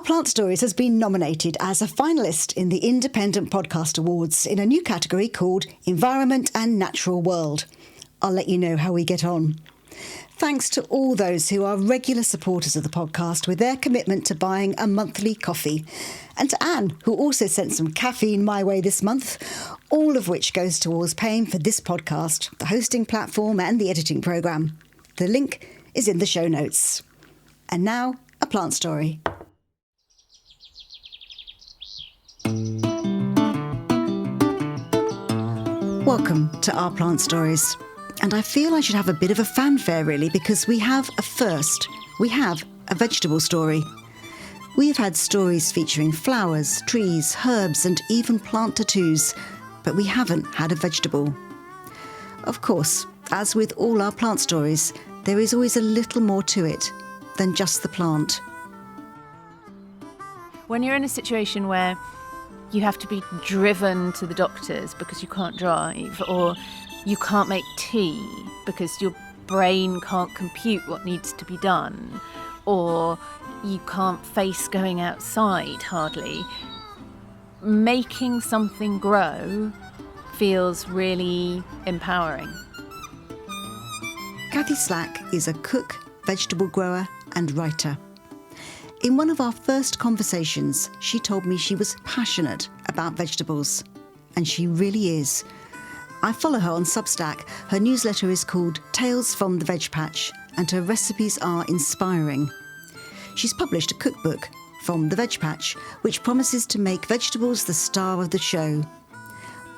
Our Plant Stories has been nominated as a finalist in the Independent Podcast Awards in a new category called Environment and Natural World. I'll let you know how we get on. Thanks to all those who are regular supporters of the podcast with their commitment to buying a monthly coffee. And to Anne, who also sent some caffeine my way this month, all of which goes towards paying for this podcast, the hosting platform and the editing programme. The link is in the show notes. And now, a plant story. Welcome to Our Plant Stories. And I feel I should have a bit of a fanfare, really, because we have a first. We have a vegetable story. We've had stories featuring flowers, trees, herbs, and even plant tattoos, but we haven't had a vegetable. Of course, as with all our plant stories, there is always a little more to it than just the plant. When you're in a situation where you have to be driven to the doctors because you can't drive, or you can't make tea because your brain can't compute what needs to be done, or you can't face going outside hardly, making something grow feels really empowering. Kathy Slack is a cook, vegetable grower and writer. In one of our first conversations, she told me she was passionate about vegetables. And she really is. I follow her on Substack. Her newsletter is called Tales from the Veg Patch, and her recipes are inspiring. She's published a cookbook, From the Veg Patch, which promises to make vegetables the star of the show.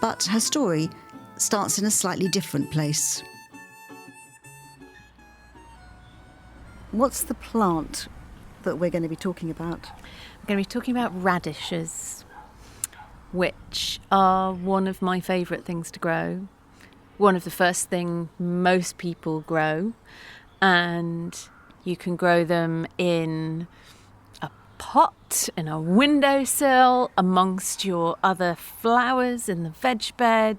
But her story starts in a slightly different place. What's the plant that we're going to be talking about? I'm going to be talking about radishes, which are one of my favourite things to grow. One of the first things most people grow, and you can grow them in a pot, in a windowsill, amongst your other flowers in the veg bed,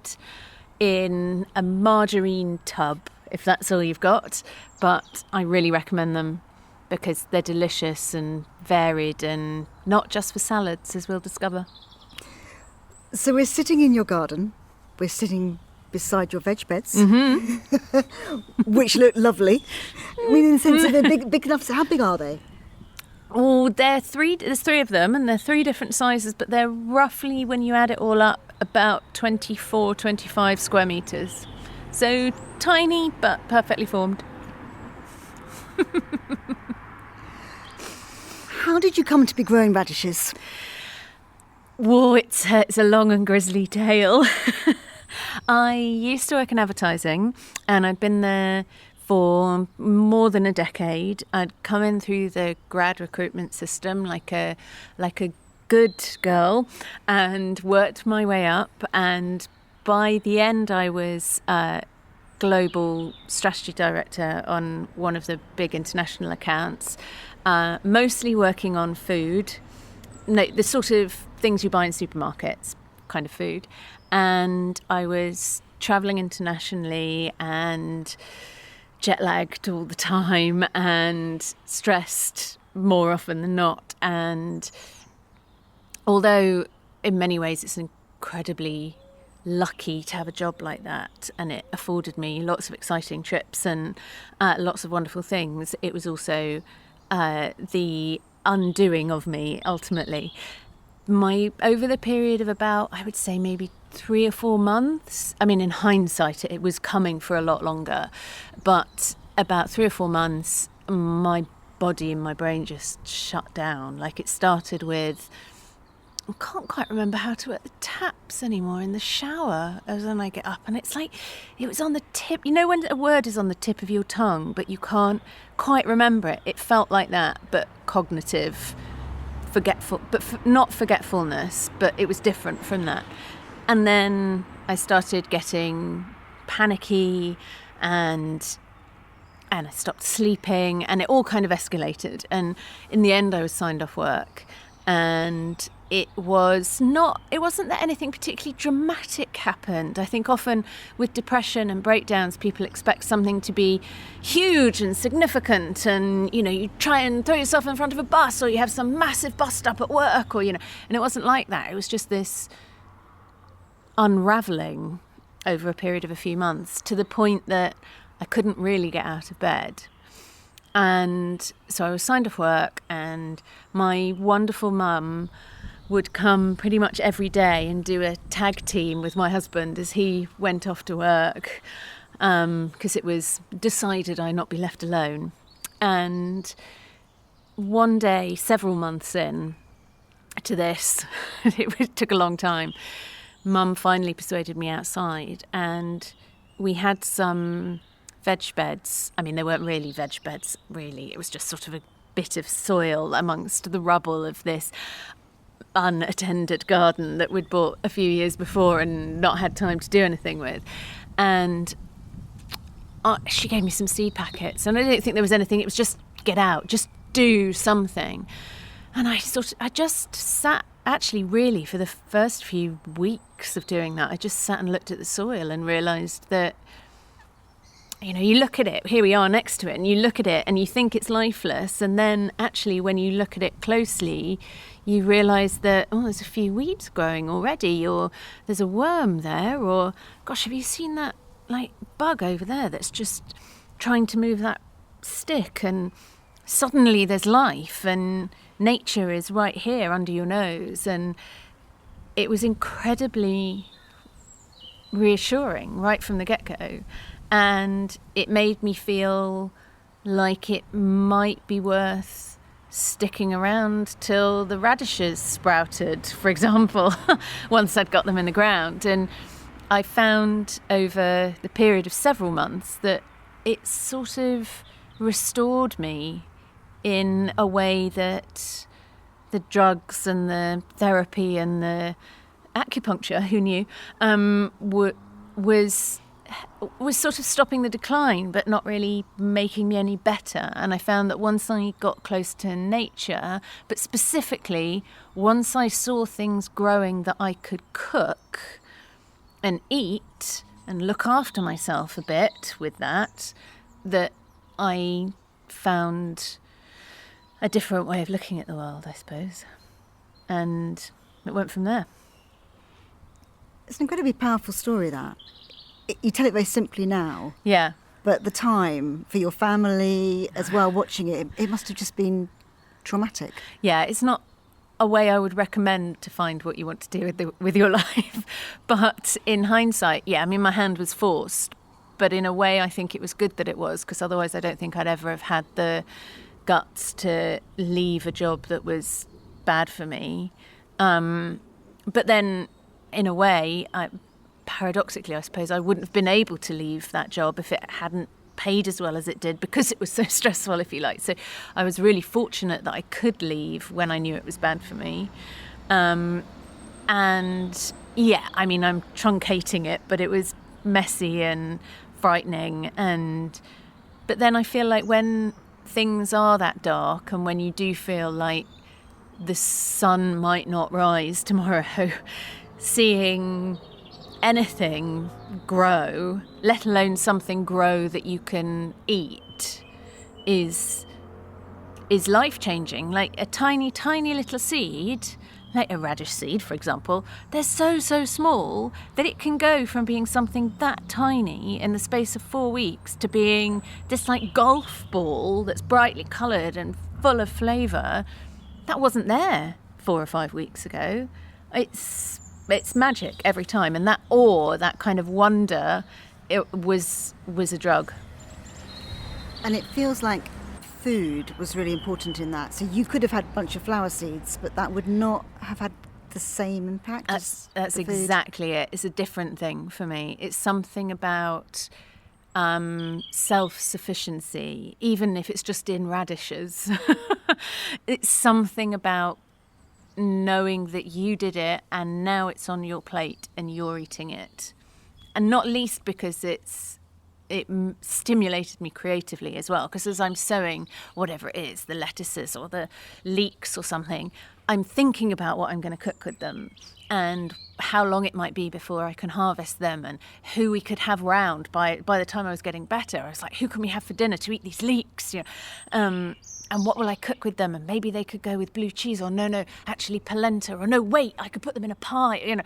in a margarine tub, if that's all you've got. But I really recommend them because they're delicious and varied, and not just for salads, as we'll discover. So we're sitting in your garden. We're sitting beside your veg beds, which look lovely. I mean, in the sense of they're big enough. So how big are they? Oh, there's three of them, and they're three different sizes, but they're roughly, when you add it all up, about 24, 25 square metres. So tiny, but perfectly formed. How did you come to be growing radishes? Whoa, it's a long and grisly tale. I used to work in advertising, and I'd been there for more than a decade. I'd come in through the grad recruitment system like a good girl, and worked my way up. And by the end, I was global strategy director on one of the big international accounts, mostly working on food. No, the sort of things you buy in supermarkets, kind of food. And I was travelling internationally and jet-lagged all the time and stressed more often than not. And although in many ways it's incredibly lucky to have a job like that, and it afforded me lots of exciting trips and lots of wonderful things, it was also the undoing of me ultimately. Over the period of about, I would say maybe 3 or 4 months, I mean in hindsight it was coming for a lot longer, but about 3 or 4 months my body and my brain just shut down. Like, it started with, I can't quite remember how to work the taps anymore in the shower as when I get up, and it's like it was on the tip. You know when a word is on the tip of your tongue but you can't quite remember it? It felt like that, but cognitive, forgetful, but not forgetfulness, but it was different from that. And then I started getting panicky, and I stopped sleeping, and it all kind of escalated. And in the end I was signed off work, and it wasn't that anything particularly dramatic happened. I think often with depression and breakdowns, people expect something to be huge and significant, and, you try and throw yourself in front of a bus, or you have some massive bust up at work, or, and it wasn't like that. It was just this unravelling over a period of a few months, to the point that I couldn't really get out of bed. And so I was signed off work, and my wonderful mum would come pretty much every day and do a tag team with my husband as he went off to work, because it was decided I'd not be left alone. And one day, several months in to this, it took a long time, Mum finally persuaded me outside, and we had some veg beds. I mean, they weren't really veg beds, really. It was just sort of a bit of soil amongst the rubble of this unattended garden that we'd bought a few years before and not had time to do anything with. And she gave me some seed packets, and I didn't think there was anything. It was just get out, just do something. And I just sat, actually, really, for the first few weeks of doing that, I just sat and looked at the soil and realised that, you look at it, here we are next to it, and you look at it and you think it's lifeless, and then actually when you look at it closely, you realise that, there's a few weeds growing already, or there's a worm there, or, gosh, have you seen that, bug over there that's just trying to move that stick? And suddenly there's life, and nature is right here under your nose. And it was incredibly reassuring right from the get-go. And it made me feel like it might be worth sticking around till the radishes sprouted, for example, once I'd got them in the ground. And I found over the period of several months that it sort of restored me in a way that the drugs and the therapy and the acupuncture, who knew, was sort of stopping the decline, but not really making me any better. And I found that once I got close to nature, but specifically once I saw things growing that I could cook and eat and look after myself a bit with that I found a different way of looking at the world, I suppose. And it went from there. It's an incredibly powerful story, that. You tell it very simply now. Yeah. But the time for your family as well, watching it, it must have just been traumatic. Yeah, it's not a way I would recommend to find what you want to do with your life. But in hindsight, yeah, I mean, my hand was forced. But in a way, I think it was good that it was, because otherwise I don't think I'd ever have had the guts to leave a job that was bad for me. But then, in a way, paradoxically, I suppose, I wouldn't have been able to leave that job if it hadn't paid as well as it did, because it was so stressful, if you like. So I was really fortunate that I could leave when I knew it was bad for me. And yeah, I mean, I'm truncating it, but it was messy and frightening. But then I feel like when things are that dark, and when you do feel like the sun might not rise tomorrow, seeing anything grow, let alone something grow that you can eat, is life-changing. Like a tiny, tiny little seed, like a radish seed, for example, they're so small that it can go from being something that tiny in the space of 4 weeks to being this golf ball that's brightly coloured and full of flavour that wasn't there 4 or 5 weeks ago. It's magic every time, and that awe, that kind of wonder, it was a drug. And it feels like food was really important in that. So you could have had a bunch of flower seeds, but that would not have had the same impact. That's exactly it. It's a different thing for me. It's something about self-sufficiency, even if it's just in radishes. It's something about knowing that you did it and now it's on your plate and you're eating it. And not least because it's stimulated me creatively as well, because as I'm sowing whatever it is, the lettuces or the leeks or something, I'm thinking about what I'm going to cook with them and how long it might be before I can harvest them, and who we could have round by the time I was getting better. I was like, who can we have for dinner to eat these leeks? And what will I cook with them? And maybe they could go with blue cheese, or no, actually polenta, or no, wait, I could put them in a pie, and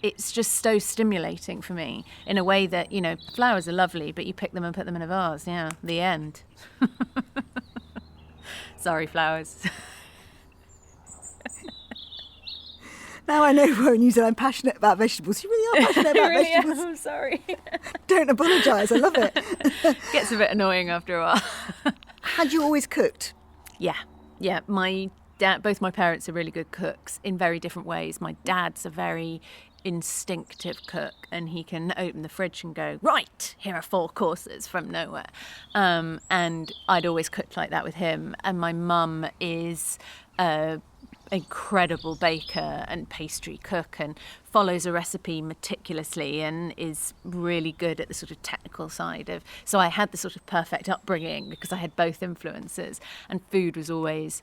it's just so stimulating for me in a way that, flowers are lovely, but you pick them and put them in a vase. Yeah, the end. Sorry, flowers. Now I know we're in New Zealand, I'm passionate about vegetables. You really are passionate about really vegetables. I'm sorry. Don't apologise, I love it. Gets a bit annoying after a while. Had you always cooked? Yeah. My dad, both my parents are really good cooks in very different ways. My dad's a very instinctive cook, and he can open the fridge and go, right, here are 4 courses from nowhere. And I'd always cooked like that with him. And my mum is incredible baker and pastry cook, and follows a recipe meticulously, and is really good at the sort of technical side of. So I had the sort of perfect upbringing because I had both influences, and food was always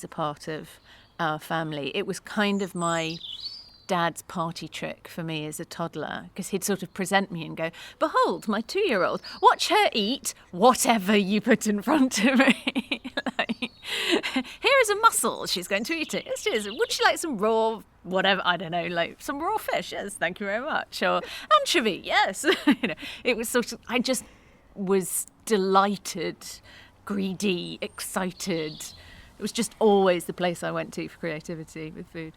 a part of our family. It was kind of my dad's party trick for me as a toddler, because he'd sort of present me and go, behold, my 2-year-old, watch her eat whatever you put in front of me. Here is a mussel, she's going to eat it. Yes, she is. Would she like some raw whatever, I don't know, like some raw fish? Yes, thank you very much. Or anchovy, yes. It was sort of, I just was delighted, greedy, excited. It was just always the place I went to for creativity with food.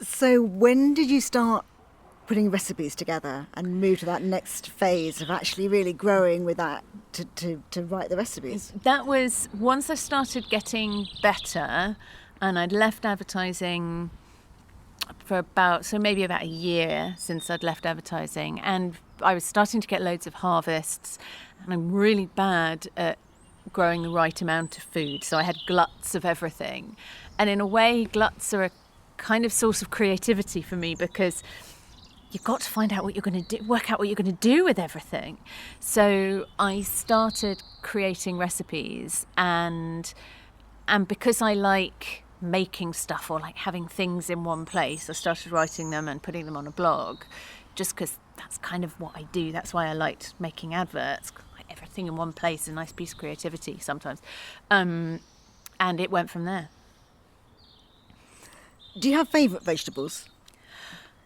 So when did you start putting recipes together and move to that next phase of actually really growing with that to write the recipes? That was once I started getting better, and I'd left advertising for maybe about a year since I'd left advertising, and I was starting to get loads of harvests, and I'm really bad at growing the right amount of food, so I had gluts of everything. And in a way, gluts are a kind of source of creativity for me, because you've got to find out what you're going to do, work out what you're going to do with everything. So I started creating recipes, and because I like making stuff or like having things in one place, I started writing them and putting them on a blog, just because that's kind of what I do. That's why I liked making adverts. Like everything in one place is a nice piece of creativity sometimes. And it went from there. Do you have favourite vegetables?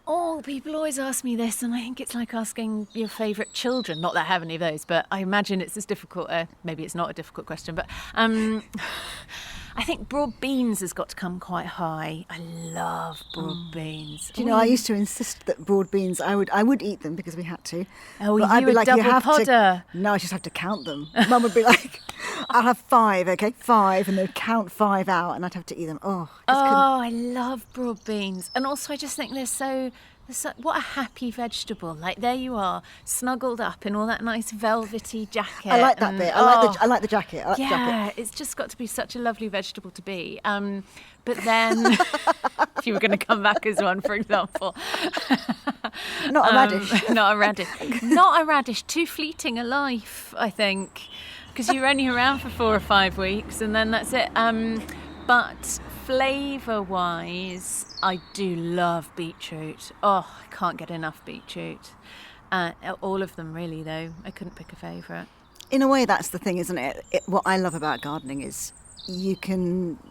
Oh, people always ask me this, and I think it's like asking your favourite children. Not that I have any of those, but I imagine it's as difficult. Maybe it's not a difficult question, but I think broad beans has got to come quite high. I love broad beans. Do you know, I used to insist that broad beans, I would eat them because we had to. Oh, but you I'd be a like, double you have podder. No, I just have to count them. Mum would be like, I'll have 5, okay, 5, and they'd count 5 out, and I'd have to eat them. I love broad beans. And also I just think what a happy vegetable. Like, there you are, snuggled up in all that nice velvety jacket. I like that bit. I like the jacket. I like the jacket. It's just got to be such a lovely vegetable to be. But then, if you were going to come back as one, for example. Not a radish. Not a radish. Not a radish. Too fleeting a life, I think. Because you're only around for 4 or 5 weeks, and then that's it. But flavour-wise, I do love beetroot. Oh, I can't get enough beetroot. All of them, really, though. I couldn't pick a favourite. In a way, that's the thing, isn't it? What I love about gardening is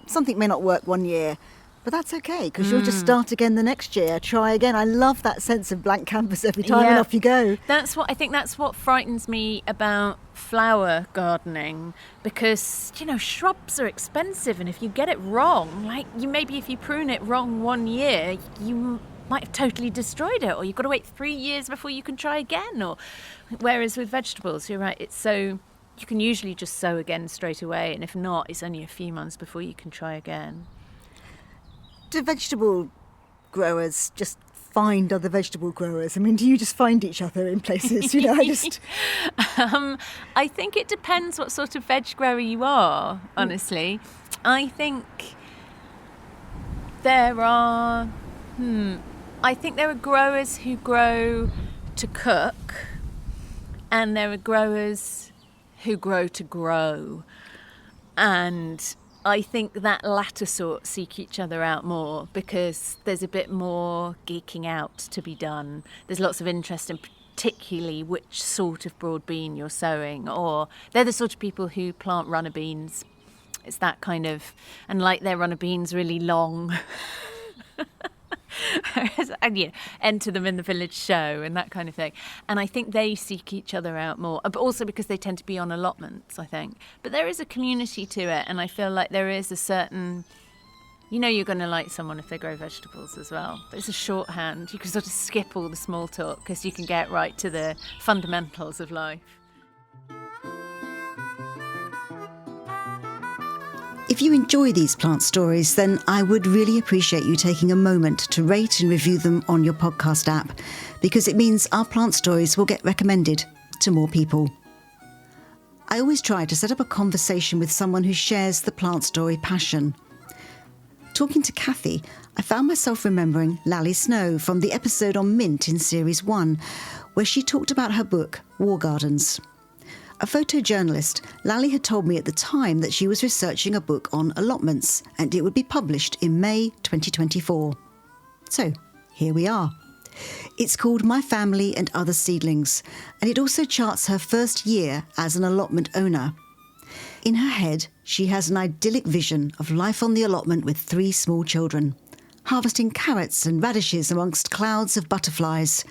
something may not work one year, but that's okay, because you'll just start again the next year, try again. I love that sense of blank canvas every time, and off you go. That's what frightens me about flower gardening, because shrubs are expensive, and if you get it wrong, like if you prune it wrong one year, you might have totally destroyed it, or you've got to wait 3 years before you can try again. Or whereas with vegetables, you're right, it's so you can usually just sow again straight away, and if not, it's only a few months before you can try again. Do vegetable growers just find other vegetable growers? I mean, do you just find each other in places? I think it depends what sort of veg grower you are, honestly. I think there are growers who grow to cook, and there are growers who grow to grow. And I think that latter sort seek each other out more because there's a bit more geeking out to be done. There's lots of interest in particularly which sort of broad bean you're sowing, or they're the sort of people who plant runner beans. It's that kind of, and like their runner beans really long. And enter them in the village show and that kind of thing. And I think they seek each other out more, but also because they tend to be on allotments, I think. But there is a community to it, and I feel like there is a certain, you're going to like someone if they grow vegetables as well. But it's a shorthand. You can sort of skip all the small talk because you can get right to the fundamentals of life. If you enjoy these plant stories, then I would really appreciate you taking a moment to rate and review them on your podcast app, because it means our plant stories will get recommended to more people. I always try to set up a conversation with someone who shares the plant story passion. Talking to Kathy, I found myself remembering Lally Snow from the episode on mint in Series 1, where she talked about her book, War Gardens. A photojournalist, Lally had told me at the time that she was researching a book on allotments and it would be published in May 2024. So, here we are. It's called My Family and Other Seedlings, and it also charts her first year as an allotment owner. In her head, she has an idyllic vision of life on the allotment with 3 small children, harvesting carrots and radishes amongst clouds of butterflies.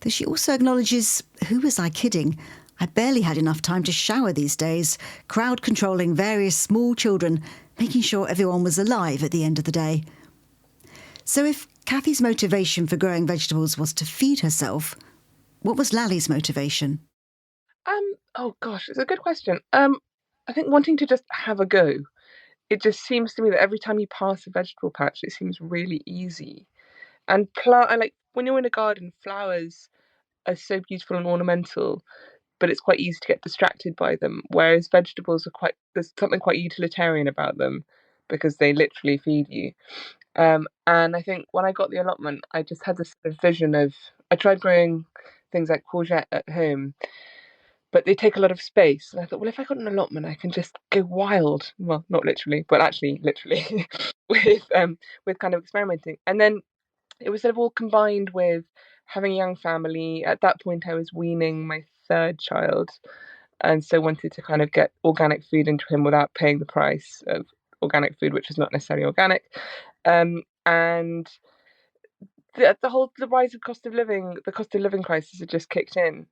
Though she also acknowledges, who was I kidding? I barely had enough time to shower these days, crowd controlling various small children, making sure everyone was alive at the end of the day. So if Kathy's motivation for growing vegetables was to feed herself, what was Lally's motivation? Oh gosh, it's a good question. I think wanting to just have a go. It just seems to me that every time you pass a vegetable patch, it seems really easy. And like when you're in a garden, flowers are so beautiful and ornamental, but it's quite easy to get distracted by them. Whereas vegetables there's something quite utilitarian about them because they literally feed you. And I think when I got the allotment, I just had this sort of vision of, I tried growing things like courgette at home, but they take a lot of space. And I thought, well, if I got an allotment, I can just go wild. Well, not literally, but actually literally with kind of experimenting. And then it was sort of all combined with having a young family. At that point, I was weaning my 3rd child, and so wanted to kind of get organic food into him without paying the price of organic food, which is not necessarily organic. And the rise of cost of living, the cost of living crisis had just kicked in.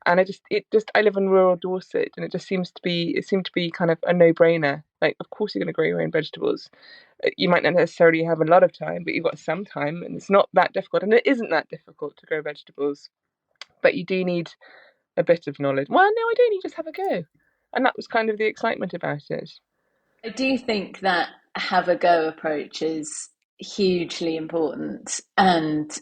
And I live in rural Dorset, and it seemed to be kind of a no-brainer. Like, of course you're going to grow your own vegetables. You might not necessarily have a lot of time, but you've got some time, and it's not that difficult. And it isn't that difficult to grow vegetables, but you do need a bit of knowledge. Well, no, I don't. You just have a go, and that was kind of the excitement about it. I do think that have a go approach is hugely important, and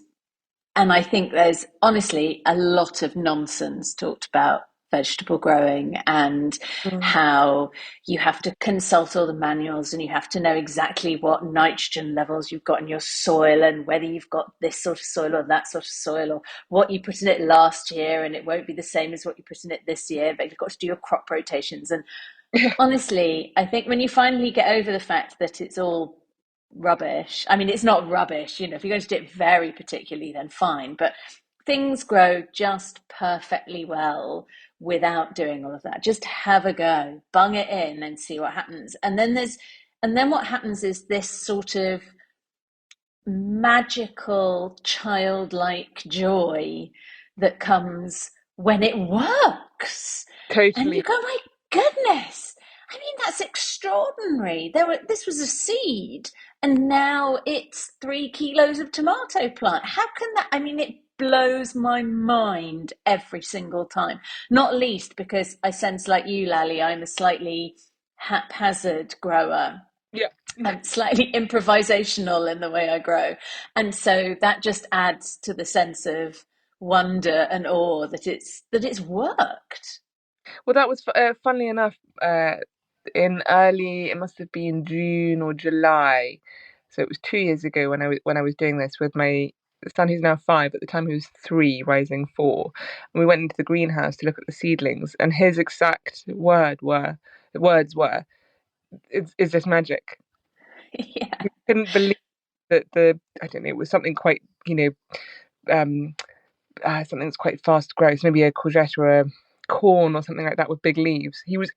I think there's honestly a lot of nonsense talked about vegetable growing and Mm. how you have to consult all the manuals and you have to know exactly what nitrogen levels you've got in your soil and whether you've got this sort of soil or that sort of soil or what you put in it last year, and it won't be the same as what you put in it this year, but you've got to do your crop rotations. And honestly, I think when you finally get over the fact that it's all rubbish, I mean, it's not rubbish, if you're going to do it very particularly, then fine, but things grow just perfectly well without doing all of that. Just have a go, bung it in and see what happens. And then what happens is this sort of magical childlike joy that comes when it works, and you Totally. go, my goodness, I mean, that's extraordinary. This was a seed and now it's 3 kilos of tomato plant. How can that, I mean, it blows my mind every single time, not least because I sense, like you, Lally, I'm a slightly haphazard grower. Yeah. I'm slightly improvisational in the way I grow. And so that just adds to the sense of wonder and awe that it's worked. Well, that was funnily enough, it must have been June or July. So it was 2 years ago when I was doing this with my son who's now 5. At the time he was 3, rising 4, and we went into the greenhouse to look at the seedlings, and his exact words were, "Is this magic?" Yeah. He couldn't believe that I don't know, it was something quite, um, something that's quite fast growth, maybe a courgette or a corn or something like that with big leaves. He was,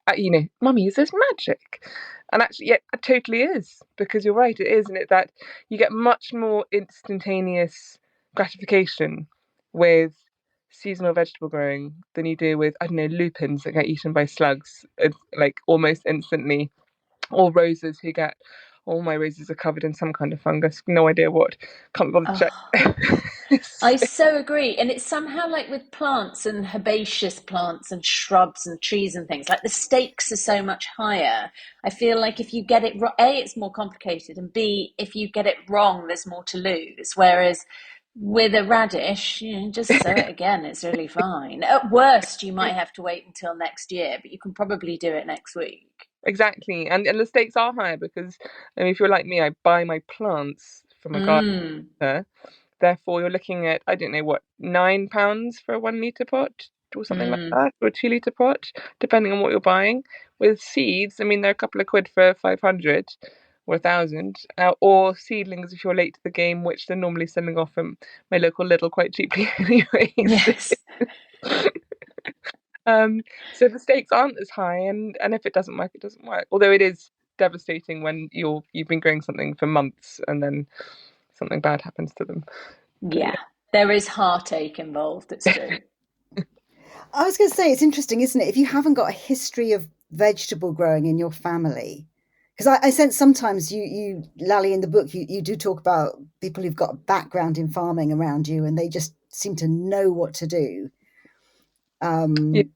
"Mummy, is this magic?" And actually, yeah, it totally is, because you're right, it is, and it that you get much more instantaneous gratification with seasonal vegetable growing than you do with, I don't know, lupins that get eaten by slugs, like almost instantly, or roses who get, all my roses are covered in some kind of fungus, no idea what, can't be bothered to Oh, I check. so agree. And it's somehow like with plants and herbaceous plants and shrubs and trees and things, like the stakes are so much higher. I feel like if you get it wrong, A, it's more complicated, and B, if you get it wrong, there's more to lose. Whereas with a radish, just sow it again, it's really fine. At worst, you might have to wait until next year, but you can probably do it next week. Exactly, and the stakes are higher because, I mean, if you're like me, I buy my plants from a Mm, gardener. Therefore, you're looking at, I don't know what, £9 for a 1 litre pot or something like mm. that, or a 2 litre pot, depending on what you're buying. With seeds, I mean, they're a couple of quid for 500 or 1,000, or seedlings if you're late to the game, which they're normally selling off from my local Lidl quite cheaply, anyways. Yes. Um, so the stakes aren't as high, and if it doesn't work, it doesn't work. Although it is devastating when you've been growing something for months and then something bad happens to them. But Yeah. There is heartache involved, it's true. I was going to say, it's interesting, isn't it? If you haven't got a history of vegetable growing in your family, because I sense sometimes Lally, in the book, you do talk about people who've got a background in farming around you, and they just seem to know what to do. yeah, Um,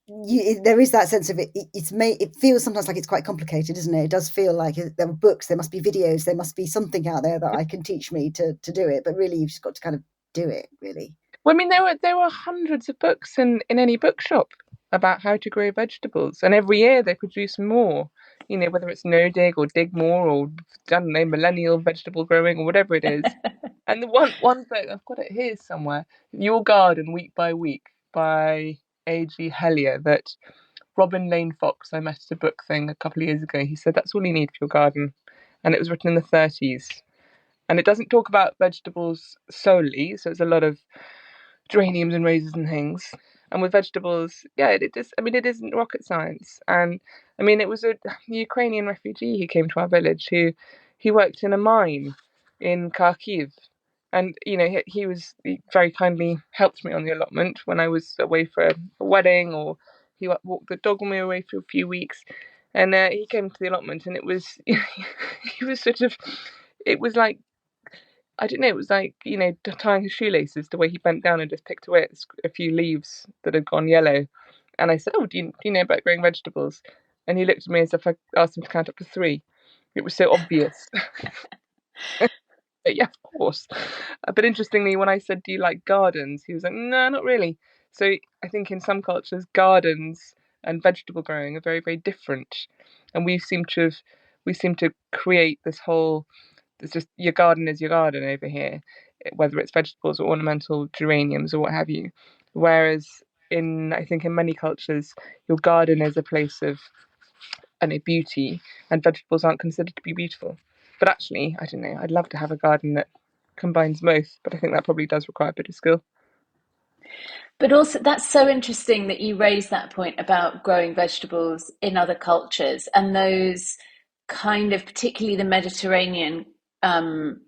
there is that sense of it. It feels sometimes like it's quite complicated, isn't it? It does feel like there are books, there must be videos, there must be something out there that I can teach me to do it. But really, you've just got to kind of do it, really. well, I mean, there were hundreds of books in any bookshop about how to grow vegetables, and every year they produce more. Whether it's no dig or dig more, or I don't know, millennial vegetable growing or whatever it is. And the one book, I've got it here somewhere, Your Garden Week by Week by A.G. Hellier, that Robin Lane Fox I met at a book thing a couple of years ago. He said that's all you need for your garden, and it was written in the 30s. And it doesn't talk about vegetables solely, so it's a lot of geraniums and roses and things. And with vegetables, yeah, it is. I mean, it isn't rocket science. And I mean, it was a Ukrainian refugee who came to our village who he worked in a mine in Kharkiv, and he very kindly helped me on the allotment when I was away for a wedding, or he walked the dog when we were away for a few weeks. And he came to the allotment, and it was he was sort of, it was like, I don't know, it was like, tying his shoelaces, the way he bent down and just picked away at a few leaves that had gone yellow. And I said, "Oh, do you know about growing vegetables?" And he looked at me as if I asked him to count up to 3. It was so obvious. But yeah, of course. But interestingly, when I said, "Do you like gardens?" he was like, "No, not really." So I think in some cultures, gardens and vegetable growing are very, very different. And we seem to create this whole, it's just your garden is your garden over here, whether it's vegetables or ornamental geraniums or what have you. Whereas I think in many cultures, your garden is a place of, I know, beauty, and vegetables aren't considered to be beautiful. But actually, I don't know, I'd love to have a garden that combines both, but I think that probably does require a bit of skill. But also, that's so interesting that you raised that point about growing vegetables in other cultures and those kind of, particularly the Mediterranean um,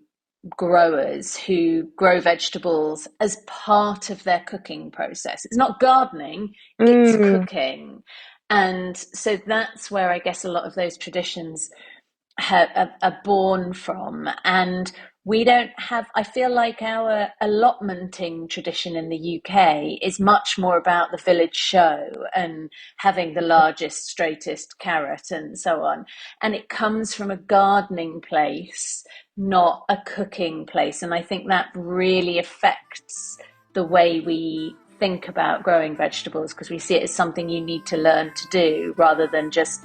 growers who grow vegetables as part of their cooking process. It's not gardening, it's Mm, cooking. And so that's where I guess a lot of those traditions are born from. And we don't have, I feel like our allotmenting tradition in the UK is much more about the village show and having the largest, straightest carrot and so on. And it comes from a gardening place, not a cooking place. And I think that really affects the way we think about growing vegetables, because we see it as something you need to learn to do rather than just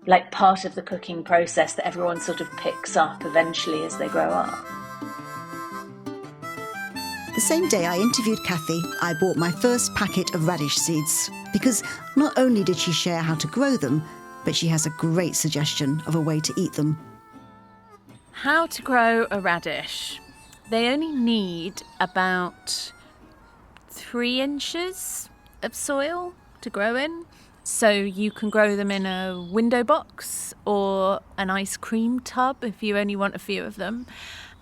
like part of the cooking process that everyone sort of picks up eventually as they grow up. The same day I interviewed Kathy, I bought my first packet of radish seeds, because not only did she share how to grow them, but she has a great suggestion of a way to eat them. How to grow a radish. They only need about 3 inches of soil to grow in. So you can grow them in a window box or an ice cream tub if you only want a few of them.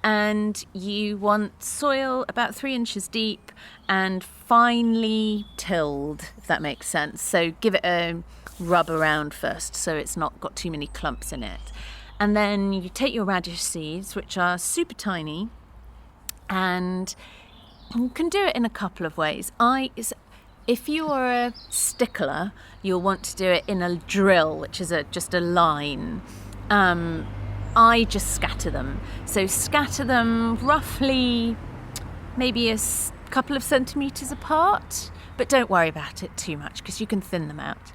And you want soil about 3 inches deep and finely tilled, if that makes sense. So give it a rub around first so it's not got too many clumps in it. And then you take your radish seeds, which are super tiny, and you can do it in a couple of ways. If you are a stickler, you'll want to do it in a drill, which is just a line. I just scatter them. So scatter them roughly maybe a couple of centimetres apart, but don't worry about it too much because you can thin them out.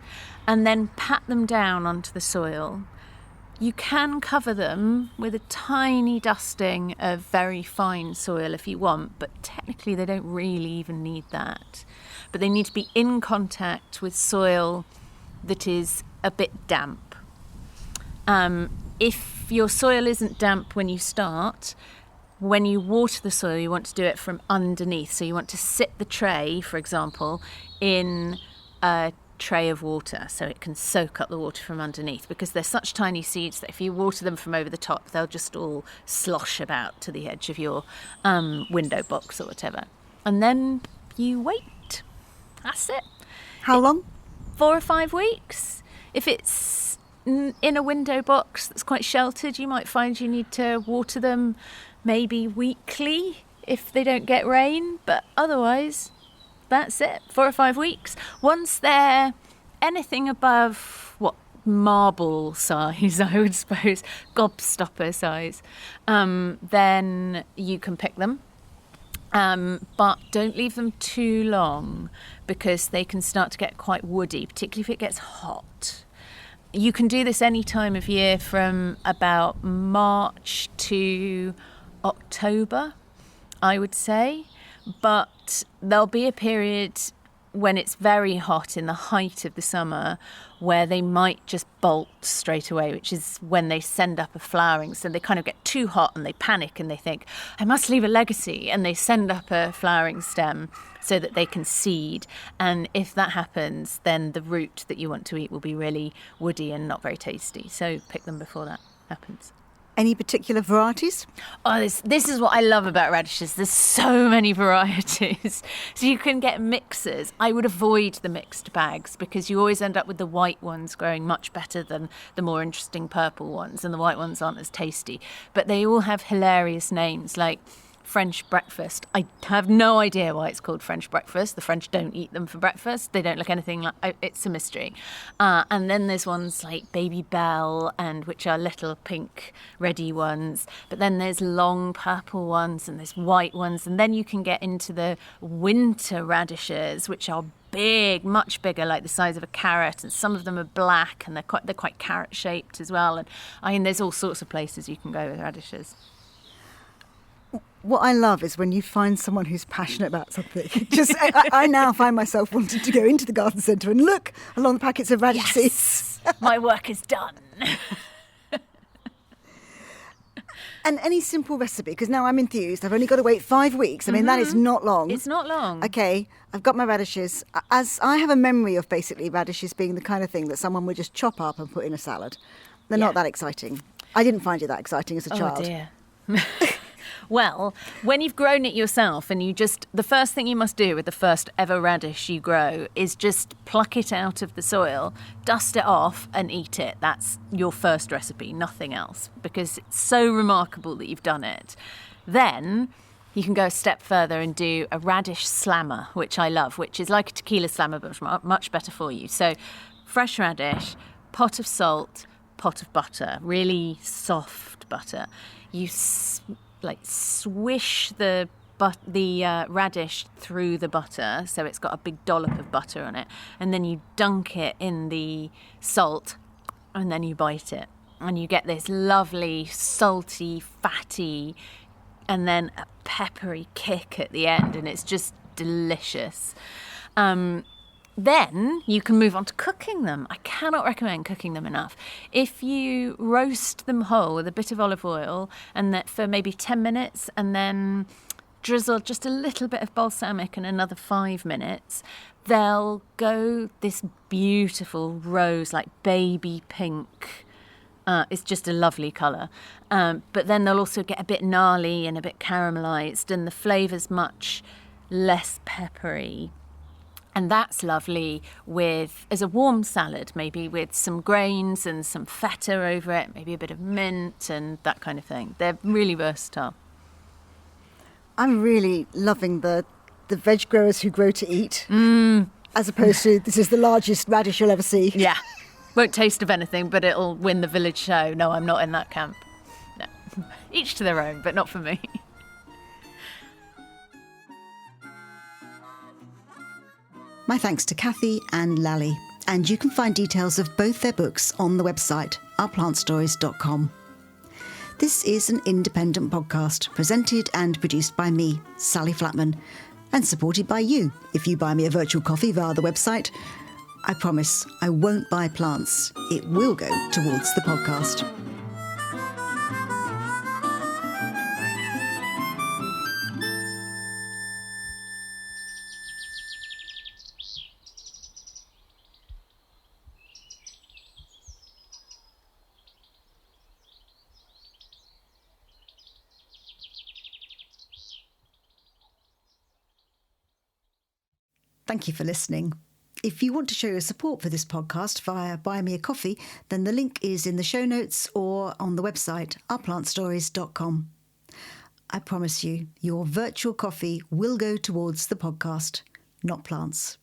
And then pat them down onto the soil. You can cover them with a tiny dusting of very fine soil if you want, but technically they don't really even need that. But they need to be in contact with soil that is a bit damp. If your soil isn't damp when you start, when you water the soil, you want to do it from underneath. So you want to sit the tray, for example, in a tray of water so it can soak up the water from underneath, because they're such tiny seeds that if you water them from over the top, they'll just all slosh about to the edge of your window box or whatever. And then you wait. That's it. How long? 4 or 5 weeks. If it's in a window box that's quite sheltered, you might find you need to water them maybe weekly if they don't get rain, but otherwise that's it, 4 or 5 weeks. Once they're anything above, marble size, I would suppose, gobstopper size, then you can pick them. But don't leave them too long because they can start to get quite woody, particularly if it gets hot. You can do this any time of year from about March to October, I would say. But there'll be a period when it's very hot in the height of the summer where they might just bolt straight away, which is when they send up a flowering. So they kind of get too hot and they panic and they think, I must leave a legacy. And they send up a flowering stem so that they can seed. And if that happens, then the root that you want to eat will be really woody and not very tasty. So pick them before that happens. Any particular varieties? Oh, this is what I love about radishes. There's so many varieties. So you can get mixes. I would avoid the mixed bags because you always end up with the white ones growing much better than the more interesting purple ones, and the white ones aren't as tasty. But they all have hilarious names like French breakfast. I have no idea why it's called French breakfast. The French don't eat them for breakfast. They don't look anything like, it's a mystery. And then there's ones like Baby Bell, and which are little pink ready ones. But then there's long purple ones and there's white ones. And then you can get into the winter radishes, which are big, much bigger, like the size of a carrot, and some of them are black and they're quite carrot shaped as well. And I mean, there's all sorts of places you can go with radishes. What I love is when you find someone who's passionate about something. I now find myself wanting to go into the garden centre and look along the packets of radish seeds. My work is done. And any simple recipe, because now I'm enthused. I've only got to wait 5 weeks. I mean, that is not long. It's not long. Okay, I've got my radishes. As I have a memory of basically radishes being the kind of thing that someone would just chop up and put in a salad. They're not that exciting. I didn't find it that exciting as a child. Oh dear. Well, when you've grown it yourself and the first thing you must do with the first ever radish you grow is just pluck it out of the soil, dust it off and eat it. That's your first recipe, nothing else, because it's so remarkable that you've done it. Then you can go a step further and do a radish slammer, which I love, which is like a tequila slammer, but much better for you. So fresh radish, pot of salt, pot of butter, really soft butter. You swish the radish through the butter, so it's got a big dollop of butter on it, and then you dunk it in the salt, and then you bite it, and you get this lovely, salty, fatty, and then a peppery kick at the end, and it's just delicious. Then you can move on to cooking them. I cannot recommend cooking them enough. If you roast them whole with a bit of olive oil and that for maybe 10 minutes and then drizzle just a little bit of balsamic and another 5 minutes, they'll go this beautiful rose, like baby pink. It's just a lovely colour. But then they'll also get a bit gnarly and a bit caramelised, and the flavour's much less peppery. And that's lovely as a warm salad, maybe with some grains and some feta over it, maybe a bit of mint and that kind of thing. They're really versatile. I'm really loving the veg growers who grow to eat, as opposed to this is the largest radish you'll ever see. Yeah. Won't taste of anything, but it'll win the village show. No, I'm not in that camp. No. Each to their own, but not for me. My thanks to Kathy and Lally, and you can find details of both their books on the website ourplantstories.com. This is an independent podcast presented and produced by me, Sally Flatman, and supported by you if you buy me a virtual coffee via the website. I promise I won't buy plants. It will go towards the podcast. Thank you for listening. If you want to show your support for this podcast via Buy Me a Coffee, then the link is in the show notes or on the website ourplantstories.com. I promise you, your virtual coffee will go towards the podcast, not plants.